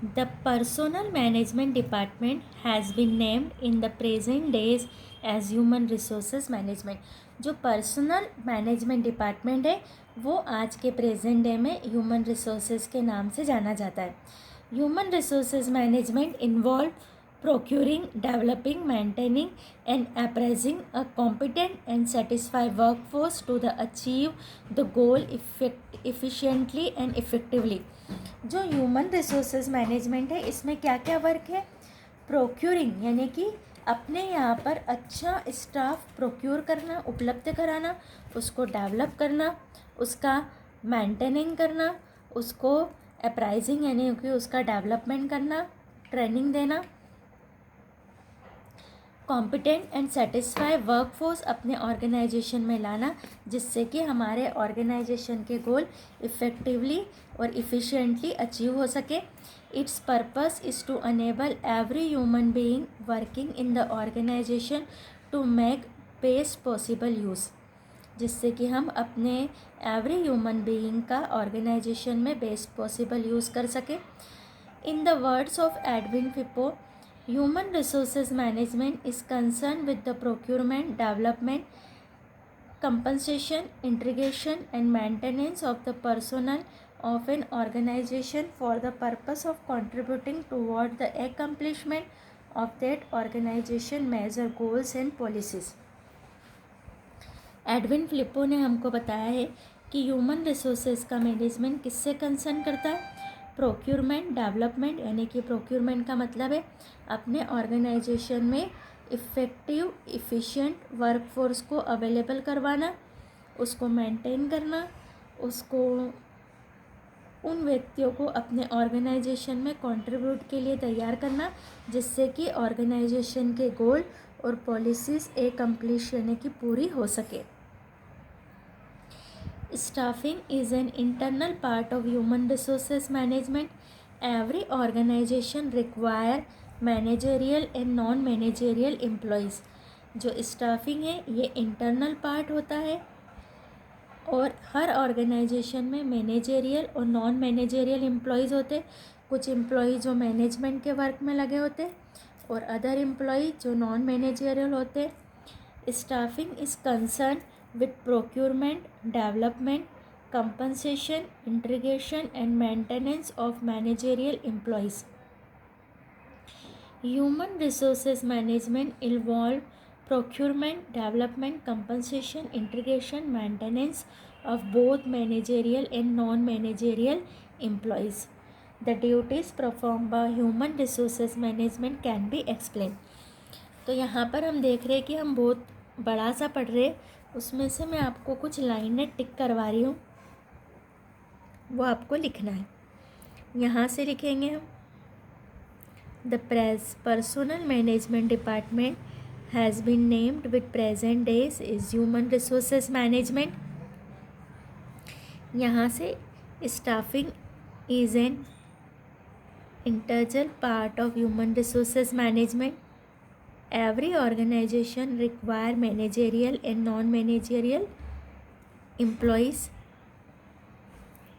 The Personnel Management Department has been named in the present days as Human Resources Management. जो personal management department है वो आज के present day में human resources के नाम से जाना जाता है. Human resources management involve procuring, developing, maintaining and appraising a competent and satisfied workforce to achieve the goal efficiently and effectively. जो ह्यूमन रिसोर्सेज मैनेजमेंट है इसमें क्या क्या वर्क है? प्रोक्यूरिंग यानी कि अपने यहाँ पर अच्छा स्टाफ प्रोक्यूर करना, उपलब्ध कराना, उसको डेवलप करना, उसका मेंटेनिंग करना, उसको अप्राइजिंग यानी कि उसका डेवलपमेंट करना, ट्रेनिंग देना. कॉम्पिटेंट एंड सेटिस्फाई वर्कफोर्स अपने ऑर्गेनाइजेशन में लाना जिससे कि हमारे ऑर्गेनाइजेशन के गोल इफ़ेक्टिवली और इफ़िशिएंटली अचीव हो सके. Its purpose is to enable every human being working in the organisation to make best possible use, जिससे कि हम अपने एवरी ह्यूमन बीइंग का ऑर्गेनाइजेशन में बेस्ट पॉसिबल यूज़ कर सकें. In the words of Edwin फिपो, human resources management is concerned with the procurement, development, compensation, integration and maintenance of the personnel of an organization for the purpose of contributing toward the accomplishment of that organization major goals and policies. Edwin Filippo ने हमको बताया है कि human resources का management किससे concern करता है? Procurement, development यानी कि प्रोक्यूरमेंट का मतलब है अपने ऑर्गेनाइजेशन में इफ़ेक्टिव इफ़िशिएंट वर्कफोर्स को अवेलेबल करवाना, उसको मेंटेन करना, उसको उन व्यक्तियों को अपने ऑर्गेनाइजेशन में कंट्रीब्यूट के लिए तैयार करना जिससे कि ऑर्गेनाइजेशन के गोल और पॉलिसीज़ एकम्प्लिश यानी कि पूरी हो सके. Staffing is an internal part of human resources management. Every organization require managerial and non-managerial employees. जो स्टाफिंग है ये इंटरनल पार्ट होता है और हर ऑर्गेनाइजेशन में मैनेजेरियल और नॉन मैनेजेरियल एम्प्लॉयज़ होते हैं. कुछ एम्प्लॉय जो मैनेजमेंट के वर्क में लगे होते हैं और अदर एम्प्लॉय जो नॉन मैनेजेरियल होते हैं. Staffing is concern with procurement, development, compensation, integration and maintenance of managerial employees. Human resources management involve procurement, development, compensation, integration, maintenance of both managerial and non-managerial employees. The duties performed by human resources management can be explained. तो यहाँ पर हम देख रहे हैं कि हम बहुत बड़ा सा पढ़ रहे हैं, उसमें से मैं आपको कुछ लाइनें टिक करवा रही हूँ, वो आपको लिखना है. यहाँ से लिखेंगे हम the personnel management department has been named with present days is human resources management. यहाँ से staffing is an integral part of human resources management. Every organization require managerial and non-managerial employees.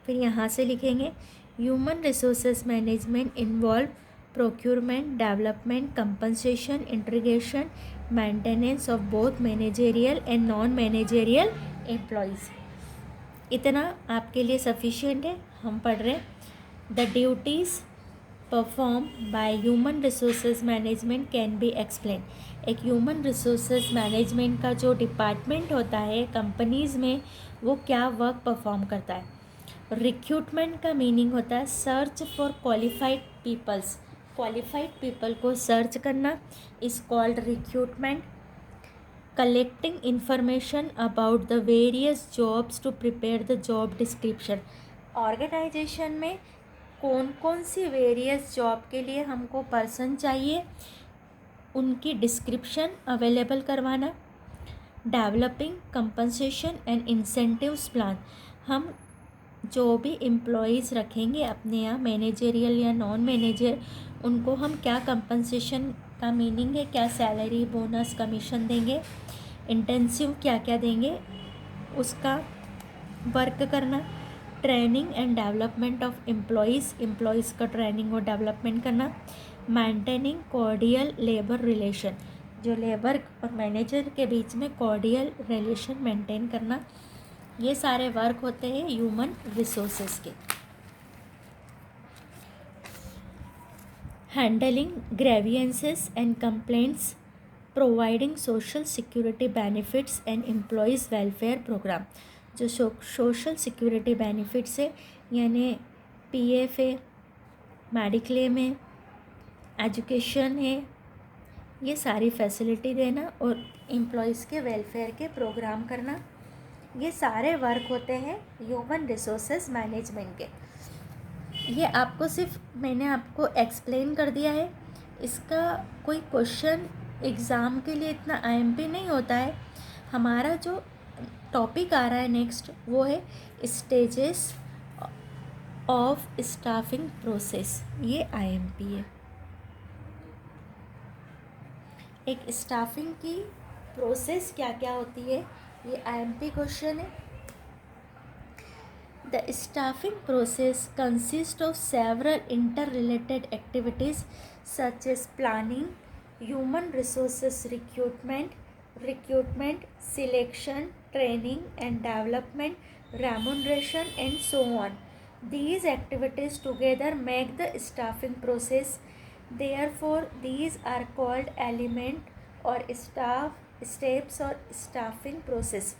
फिर यहाँ से लिखेंगे Human Resources Management involve procurement, development, compensation, integration, maintenance of both managerial and non-managerial employees. इतना आपके लिए sufficient है. हम पढ़ रहे हैं The duties perform by human resources management can be explain. एक ह्यूमन रिसोर्सेज मैनेजमेंट का जो डिपार्टमेंट होता है कंपनीज़ में वो क्या वर्क परफॉर्म करता है. रिक्रूटमेंट का मीनिंग होता है search for qualified peoples. Qualified people को सर्च करना is called recruitment. Collecting information about the various jobs to prepare the job description. Organisation में कौन कौन सी वेरियस जॉब के लिए हमको पर्सन चाहिए उनकी डिस्क्रिप्शन अवेलेबल करवाना. Developing compensation and incentives plan. हम जो भी एम्प्लॉयज़ रखेंगे अपने यहाँ मैनेजरियल या नॉन मैनेजर उनको हम क्या कंपनसेशन का मीनिंग है क्या सैलरी बोनस कमीशन देंगे, इंटेंसिव क्या क्या देंगे, उसका वर्क करना. Training and development of employees का ट्रेनिंग और डेवलपमेंट करना, मेंटेनिंग कॉर्डियल लेबर रिलेशन, जो लेबर और मैनेजर के बीच में कॉर्डियल रिलेशन मेंटेन करना, ये सारे वर्क होते हैं ह्यूमन रिसोर्सेज के। Handling grievances and complaints, providing social security benefits and employees welfare programme, जो सोशल सिक्योरिटी बेनिफिट्स है यानी पीएफ है, मेडिक्लेम है, एजुकेशन है, ये सारी फैसिलिटी देना और एम्प्लॉयज़ के वेलफेयर के प्रोग्राम करना, ये सारे वर्क होते हैं ह्यूमन रिसोर्सेज मैनेजमेंट के। ये आपको सिर्फ मैंने आपको एक्सप्लेन कर दिया है, इसका कोई क्वेश्चन एग्ज़ाम के लिए इतना आईएमपी नहीं होता है। हमारा जो टॉपिक आ रहा है नेक्स्ट वो है स्टेजेस ऑफ स्टाफिंग प्रोसेस, ये आईएमपी है। एक स्टाफिंग की प्रोसेस क्या क्या होती है, ये आईएमपी क्वेश्चन है। The staffing process consists of several interrelated activities such as planning, human resources recruitment, selection, training and development, remuneration and so on. These activities together make the staffing process. Therefore, these are called element or steps or staffing process.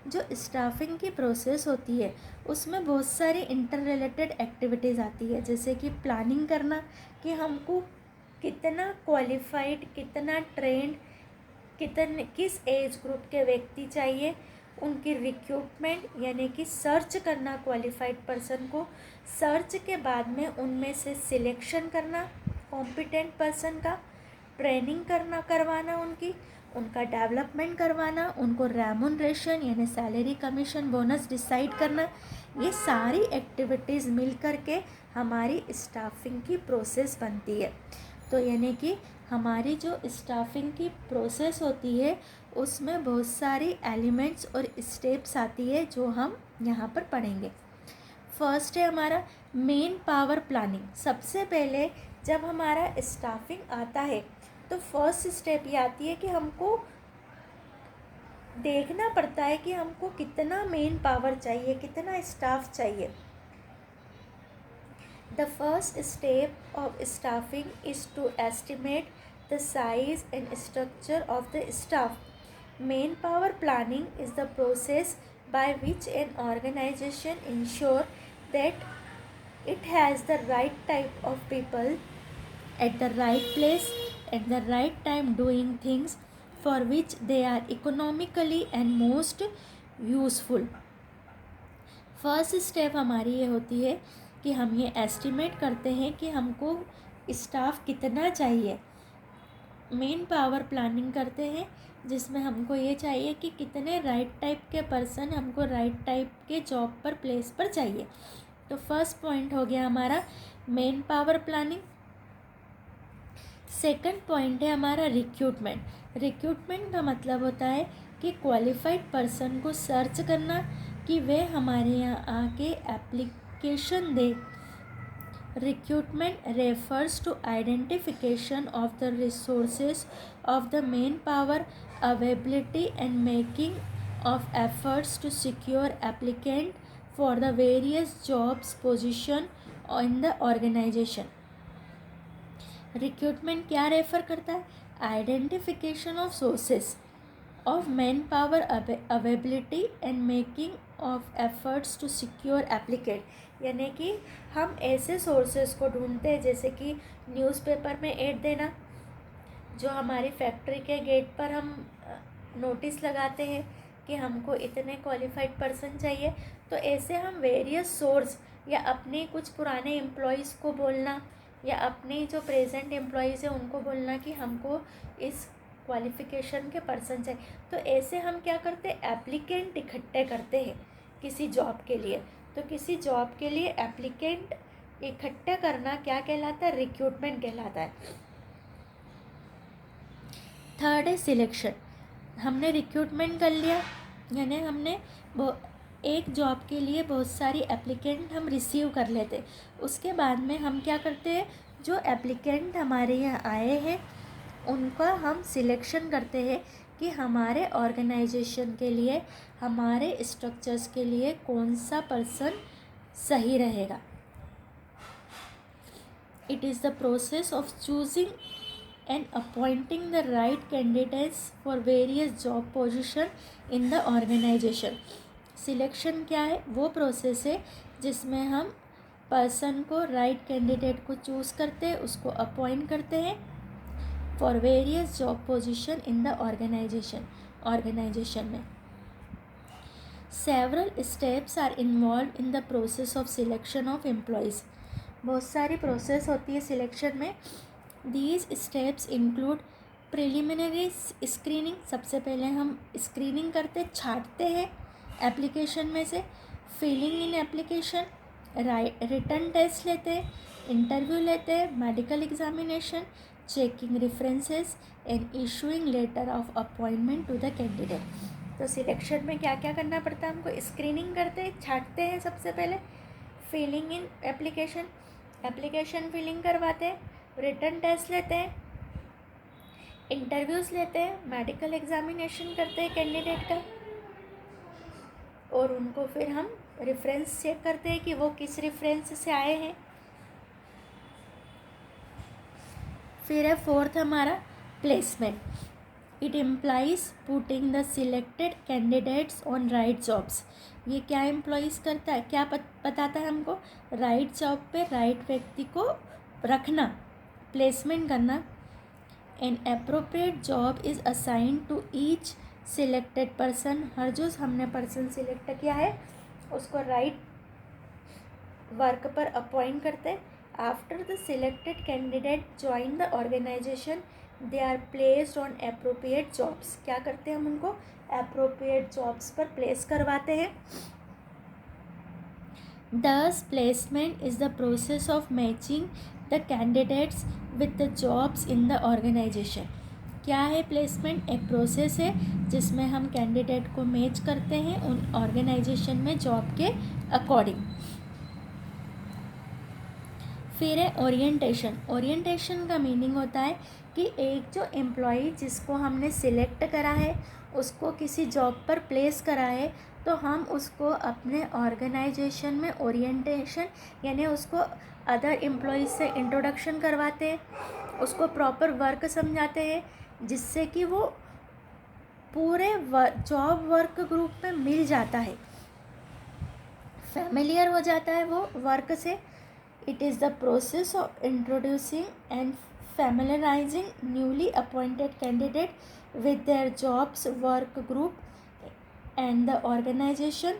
जो staffing की process होती है उसमें बहुत सारी inter related activities आती है, जैसे कि प्लानिंग करना कि हमको कितना क्वालिफाइड, कितना ट्रेंड, किस एज ग्रुप के व्यक्ति चाहिए, उनकी रिक्रूटमेंट यानी कि सर्च करना क्वालिफाइड पर्सन को, सर्च के बाद में उनमें से सिलेक्शन करना कॉम्पिटेंट पर्सन का, ट्रेनिंग करवाना उनका डेवलपमेंट करवाना, उनको रेमुनरेशन यानी सैलरी, कमीशन, बोनस डिसाइड करना, ये सारी एक्टिविटीज़ मिल कर के हमारी स्टाफिंग की प्रोसेस बनती है। तो यानी कि हमारी जो स्टाफिंग की प्रोसेस होती है उसमें बहुत सारी एलिमेंट्स और स्टेप्स आती है जो हम यहाँ पर पढ़ेंगे। फर्स्ट है हमारा मेन पावर प्लानिंग। सबसे पहले जब हमारा स्टाफिंग आता है तो फर्स्ट स्टेप ये आती है कि हमको देखना पड़ता है कि हमको कितना मेन पावर चाहिए, कितना स्टाफ चाहिए। The first step of staffing is to estimate the size and structure of the staff. Manpower planning is the process by which an organisation ensure that it has the right type of people at the right place at the right time doing things for which they are economically and most useful. First step हमारी ये होती है कि हम ये estimate करते हैं कि हमको स्टाफ कितना चाहिए। मेन पावर प्लानिंग करते हैं जिसमें हमको ये चाहिए कि कितने राइट टाइप के पर्सन हमको राइट टाइप के जॉब पर प्लेस पर चाहिए। तो फर्स्ट पॉइंट हो गया हमारा main power planning. Second point है हमारा रिक्रूटमेंट। रिक्रूटमेंट का मतलब होता है कि क्वालिफाइड पर्सन को सर्च करना कि वे हमारे यहाँ आके एप्लीकेशन दे। Recruitment refers to identification of the resources of the manpower, availability and making of efforts to secure applicant for the various jobs position in the organisation. Recruitment क्या refer करता है? Identification of sources of manpower, availability and making of efforts to secure applicant. यानी कि हम ऐसे sources को ढूंढते हैं जैसे कि न्यूज़पेपर में ऐड देना, जो हमारी फैक्ट्री के गेट पर हम नोटिस लगाते हैं कि हमको इतने क्वालिफाइड पर्सन चाहिए। तो ऐसे हम वेरियस सोर्स या अपने कुछ पुराने एम्प्लॉयज़ को बोलना या अपने जो प्रेजेंट एम्प्लॉयज़ हैं उनको बोलना कि हमको इस क्वालिफ़िकेशन के पर्सन चाहिए। तो ऐसे हम क्या करते हैं, एप्लीकेंट इकट्ठे करते हैं किसी जॉब के लिए। तो किसी जॉब के लिए एप्लीकेंट इकट्ठा करना क्या कहलाता है? रिक्रूटमेंट कहलाता है। थर्ड है सिलेक्शन। हमने रिक्रूटमेंट कर लिया यानी हमने एक जॉब के लिए बहुत सारी एप्लीकेंट हम रिसीव कर लेते, उसके बाद में हम क्या करते हैं, जो एप्लीकेंट हमारे यहाँ आए हैं उनका हम सिलेक्शन करते हैं कि हमारे ऑर्गेनाइजेशन के लिए, हमारे स्ट्रक्चर्स के लिए कौन सा पर्सन सही रहेगा। It is the process of choosing and appointing the right candidates for various job position in the organisation. Selection क्या है, वो प्रोसेस है जिसमें हम पर्सन को, राइट कैंडिडेट को चूज़ करते हैं, उसको अपॉइंट करते हैं for various job position in the organisation में। Several steps are involve in the process of selection of employees. बहुत सारी प्रोसेस होती है सिलेक्शन में। These steps include preliminary screening, सबसे पहले हम स्क्रीनिंग करते, छांटते हैं एप्लीकेशन में से, filling in application, written test लेते हैं, इंटरव्यू लेते हैं, medical examination, checking references and issuing letter of appointment to the candidate. तो सिलेक्शन में क्या क्या करना पड़ता है हमको, स्क्रीनिंग करते हैं, छांटते हैं सबसे पहले, फिलिंग इन एप्लीकेशन फिलिंग करवाते हैं, रिटन टेस्ट लेते हैं, इंटरव्यूज़ लेते हैं, मेडिकल एग्जामिनेशन करते हैं कैंडिडेट का, और उनको फिर हम रेफरेंस चेक करते हैं कि वो किस रेफरेंस से आए हैं। फिर है फोर्थ हमारा placement. It implies putting the selected candidates on right jobs. ये क्या एम्प्लॉइज करता है, क्या बताता है हमको, राइट जॉब पे राइट व्यक्ति को रखना, प्लेसमेंट करना। An appropriate job is assign to each selected person. हर जो हमने पर्सन सिलेक्ट किया है उसको राइट वर्क पर अपॉइंट करते। After the selected candidate join the organisation they are placed on appropriate jobs. क्या करते हैं हम उनको अप्रोप्रिएट जॉब्स पर प्लेस करवाते हैं। Thus placement is the process of matching the candidates with the jobs in the organization। क्या है प्लेसमेंट, एक प्रोसेस है जिसमें हम कैंडिडेट को मैच करते हैं उन ऑर्गेनाइजेशन में जॉब के अकॉर्डिंग। फिर है ओरिएंटेशन। ओरिएंटेशन का मीनिंग होता है कि एक जो एम्प्लॉई जिसको हमने सिलेक्ट करा है, उसको किसी जॉब पर प्लेस करा है, तो हम उसको अपने ऑर्गेनाइजेशन में ओरिएंटेशन यानी उसको अदर एम्प्लॉयज़ से इंट्रोडक्शन करवाते हैं, उसको प्रॉपर वर्क समझाते हैं, जिससे कि वो पूरे जॉब वर्क ग्रुप में मिल जाता है, फैमिलियर हो जाता है वो वर्क से। It is the process of introducing and familiarizing newly appointed candidate with their jobs work group and the organization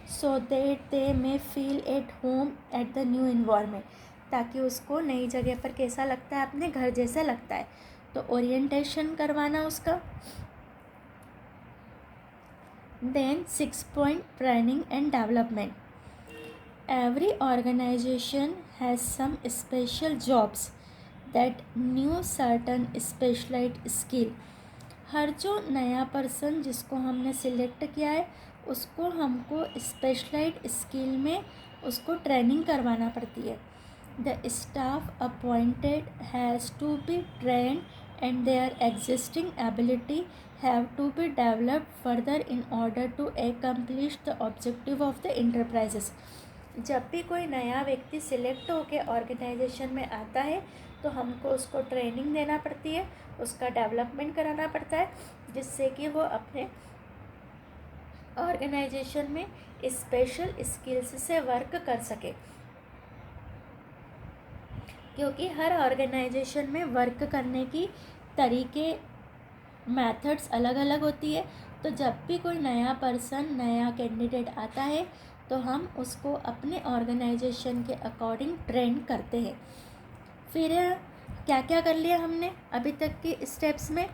so that they may feel at home at the new environment। ताकि उसको नई जगह पर कैसा लगता है, अपने घर जैसा लगता है, तो ओरिएंटेशन करवाना उसका। Then 6 point training and development. Every organisation has some special jobs that new certain specialised skill. हर जो नया पर्सन जिसको हमने सिलेक्ट किया है उसको हमको स्पेशलाइज्ड स्किल में उसको ट्रेनिंग करवाना पड़ती है। The staff appointed has to be trained and their existing ability have to be developed further in order to accomplish the objective of the enterprises. जब भी कोई नया व्यक्ति सिलेक्ट होकर ऑर्गेनाइजेशन में आता है तो हमको उसको ट्रेनिंग देना पड़ती है, उसका डेवलपमेंट कराना पड़ता है, जिससे कि वो अपने ऑर्गेनाइजेशन में स्पेशल स्किल्स से वर्क कर सके। क्योंकि हर ऑर्गेनाइजेशन में वर्क करने की तरीके, मेथड्स अलग अलग होती है, तो जब भी कोई नया पर्सन, नया कैंडिडेट आता है तो हम उसको अपने ऑर्गेनाइजेशन के अकॉर्डिंग ट्रेन करते हैं। फिर क्या क्या कर लिया हमने अभी तक के स्टेप्स में।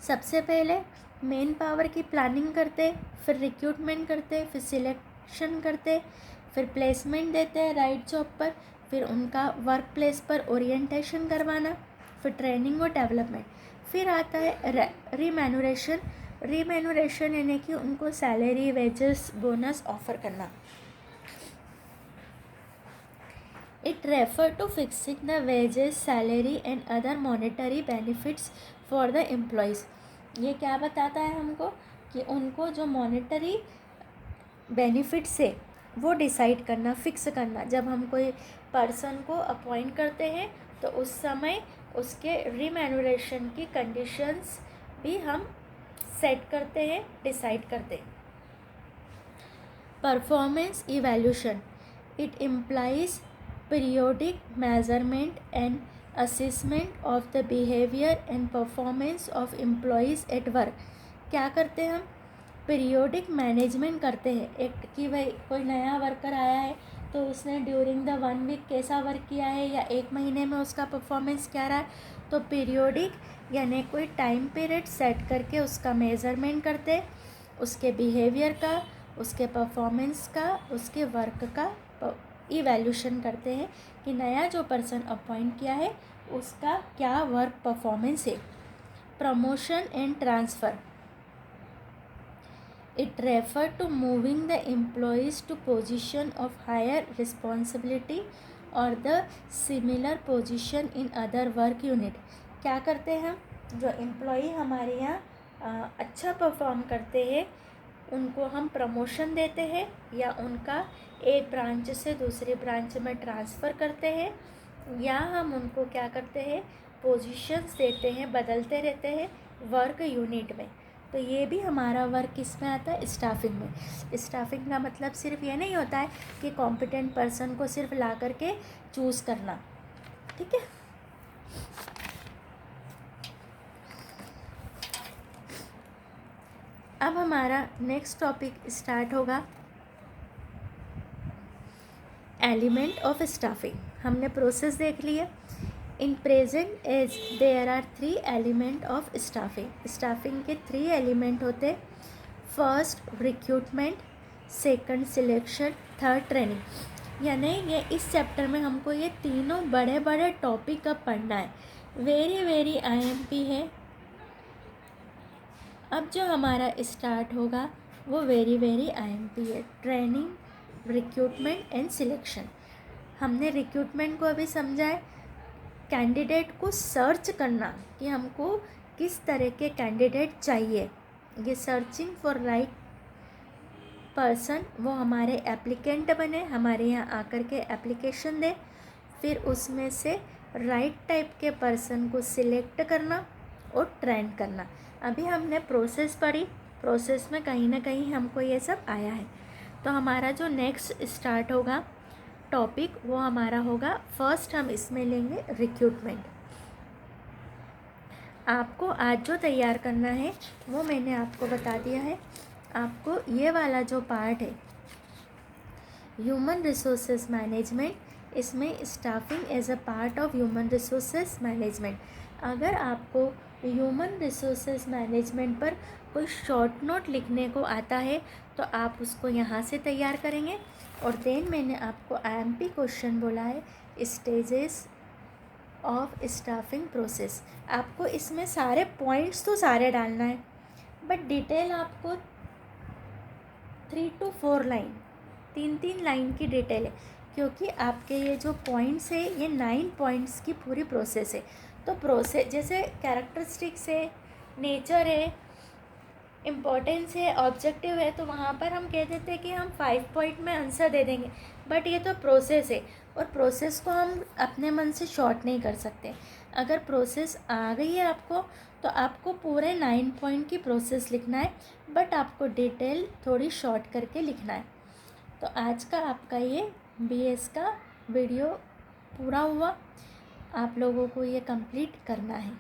सबसे पहले मेन पावर की प्लानिंग करते, फिर रिक्रूटमेंट करते, फिर सिलेक्शन करते, फिर प्लेसमेंट देते हैं राइट जॉब पर, फिर उनका वर्क प्लेस पर ओरिएंटेशन करवाना, फिर ट्रेनिंग और डेवलपमेंट। फिर आता है रिमैनुरेशन, रिम्यूनरेशन यानी कि उनको सैलरी, वेजेस, बोनस ऑफर करना. It refer to fixing the wages, salary and other monetary benefits for the employees. ये क्या बताता है हमको कि उनको जो मॉनेटरी बेनिफिट्स है वो डिसाइड करना, फिक्स करना. जब हम कोई पर्सन को अपॉइंट करते हैं तो उस समय उसके रिम्यूनरेशन की कंडीशंस भी हम सेट करते हैं, डिसाइड करते हैं. Performance evaluation. It implies periodic measurement and assessment of the behavior and performance of employees at work. क्या करते हैं हम? पीरियोडिक मैनेजमेंट करते हैं एक कि भाई कोई नया वर्कर आया है तो उसने ड्यूरिंग द 1 वीक कैसा वर्क किया है या 1 महीने में उसका परफॉर्मेंस क्या रहा है. तो पीरियोडिक यानी कोई टाइम पीरियड सेट करके उसका मेजरमेंट करते हैं, उसके बिहेवियर का, उसके परफॉर्मेंस का, उसके वर्क का इवैल्यूएशन करते हैं कि नया जो पर्सन अपॉइंट किया है उसका क्या वर्क परफॉर्मेंस है. Promotion and transfer. It refer to moving the employees to position of higher responsibility और the similar position in other work unit. क्या करते हैं हम? जो एम्प्लॉई हमारे यहाँ अच्छा परफॉर्म करते हैं उनको हम प्रमोशन देते हैं या उनका एक ब्रांच से दूसरे ब्रांच में ट्रांसफ़र करते हैं, या हम उनको क्या करते हैं, पोजीशंस देते हैं, बदलते रहते हैं वर्क यूनिट में. तो ये भी हमारा वर्क किस में आता है? स्टाफिंग में. स्टाफिंग का मतलब सिर्फ ये नहीं होता है कि कॉम्पिटेंट पर्सन को सिर्फ ला करके चूज़ करना. ठीक है. अब हमारा नेक्स्ट टॉपिक स्टार्ट होगा एलिमेंट ऑफ स्टाफिंग. हमने प्रोसेस देख लिया. In present age there are 3 element of staffing. Staffing के 3 एलिमेंट होते. First recruitment, second selection, third training. यानी ये इस चैप्टर में हमको ये तीनों बड़े बड़े टॉपिक अब पढ़ना है. वेरी IMP है. अब जो हमारा स्टार्ट होगा वो वेरी IMP है. Training, recruitment and selection. हमने रिक्रूटमेंट को अभी समझा है. कैंडिडेट को सर्च करना कि हमको किस तरह के कैंडिडेट चाहिए. ये सर्चिंग फॉर राइट पर्सन, वो हमारे एप्लीकेंट बने, हमारे यहाँ आकर के एप्लीकेशन दे, फिर उसमें से राइट टाइप के पर्सन को सिलेक्ट करना और ट्रेन करना. अभी हमने प्रोसेस पढ़ी. प्रोसेस में कहीं ना कहीं हमको ये सब आया है. तो हमारा जो नेक्स्ट स्टार्ट होगा टॉपिक वो हमारा होगा, फर्स्ट हम इसमें लेंगे रिक्रूटमेंट. आपको आज जो तैयार करना है वो मैंने आपको बता दिया है. आपको ये वाला जो पार्ट है ह्यूमन रिसोर्सेज मैनेजमेंट, इसमें staffing as a part of human resources management. अगर आपको ह्यूमन रिसोर्सेज मैनेजमेंट पर कोई शॉर्ट नोट लिखने को आता है तो आप उसको यहाँ से तैयार करेंगे. और देन मैंने आपको IMP क्वेश्चन बोला है स्टेजेस ऑफ स्टाफिंग प्रोसेस. आपको इसमें सारे पॉइंट्स तो सारे डालना है, बट डिटेल आपको 3 to 4 लाइन, 3 लाइन की डिटेल है, क्योंकि आपके ये जो पॉइंट्स है ये 9 पॉइंट्स की पूरी प्रोसेस है. तो प्रोसेस जैसे कैरेक्टरिस्टिक्स है, नेचर है, इम्पोर्टेंस है, ऑब्जेक्टिव है, तो वहाँ पर हम कह देते हैं कि हम 5 पॉइंट में आंसर दे देंगे. बट ये तो प्रोसेस है और प्रोसेस को हम अपने मन से शॉर्ट नहीं कर सकते. अगर प्रोसेस आ गई है आपको तो आपको पूरे 9 पॉइंट की प्रोसेस लिखना है, बट आपको डिटेल थोड़ी शॉर्ट करके लिखना है. तो आज का आपका ये BS का वीडियो पूरा हुआ. आप लोगों को ये कंप्लीट करना है.